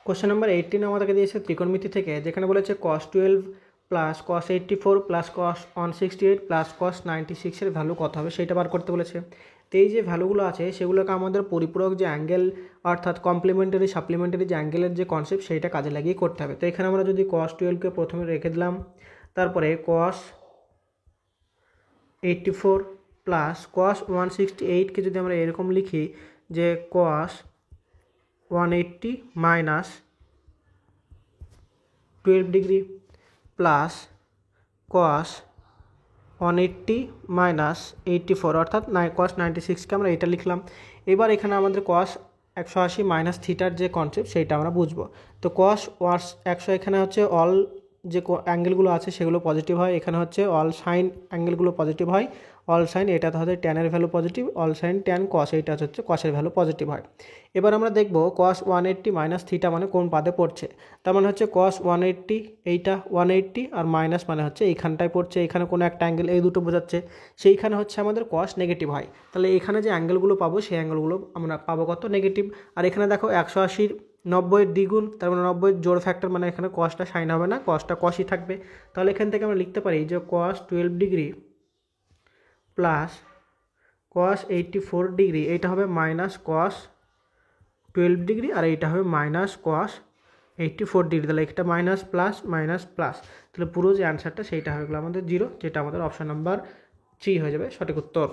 Question number 18 আমাদেরকে দিয়েছে ত্রিকোণমিতি থেকে, যেখানে বলেছে cos 12 plus cos 84 plus cos 168 plus cos 96 এর ভ্যালু কত হবে সেটা বার করতে বলেছে। তো এই যে ভ্যালুগুলো আছে সেগুলোকে আমাদের পরিপূরক যে অ্যাঙ্গেল অর্থাৎ কমপ্লিমেন্টারি সাপ্লিমেন্টারি যে অ্যাঙ্গেলের যে কনসেপ্ট সেইটা কাজে লাগিয়ে করতে হবে। তো এখানে আমরা যদি cos 12কে প্রথমে রেখে দিলাম, তারপরে cos 84 প্লাস cos 168কে যদি আমরা এরকম লিখি যে cos 180 minus 12 degree plus cos 180 minus 84 অর্থাৎ cos 96কে আমরা এটা লিখলাম। এবার এখানে আমাদের cos 180 মাইনাস থিটার যে কনসেপ্ট সেইটা আমরা বুঝবো। তো cos 100 এখানে হচ্ছে অল যে অ্যাঙ্গেলগুলো আছে সেগুলো পজিটিভ হয়, এখানে হচ্ছে অল সাইন অ্যাঙ্গেলগুলো পজিটিভ হয়, অল সাইন এটাতে হচ্ছে ট্যানের value positive, all sine tan cos এইটা হচ্ছে কসের ভ্যালু পজিটিভ হয়। এবার আমরা দেখব cos 180 মাইনাস থিটা মানে কোন পাদে পড়ছে। তার মানে হচ্ছে cos 180 এইটা 180 আর মাইনাস মানে হচ্ছে এইখানটায় পড়ছে, এখানে কোনো একটা অ্যাঙ্গেল এই দুটো বোঝাচ্ছে, সেইখানে হচ্ছে আমাদের cos নেগেটিভ হয়। তাহলে এখানে যে অ্যাঙ্গেলগুলো পাবো সেই অ্যাঙ্গেলগুলো আমরা পাবো কত নেগেটিভ। আর এখানে দেখো 180 90 দ্বিগুণ, তার মানে 90 জোড় ফ্যাক্টর, মানে এখানে কসটা সাইন হবে না, কসটা কসই থাকবে। তাহলে এখান থেকে আমরা লিখতে পারি যে cos 12 degree plus cos 84 degree এইটা হবে মাইনাস cos 12 ডিগ্রি আর এইটা হবে মাইনাস cos 84 ডিগ্রি। তাহলে একটা মাইনাস প্লাস মাইনাস প্লাস, তাহলে পুরো যে অ্যান্সারটা সেইটা হয়ে গেলো আমাদের 0, যেটা আমাদের অপশান নাম্বার 3 হয়ে যাবে সঠিক উত্তর।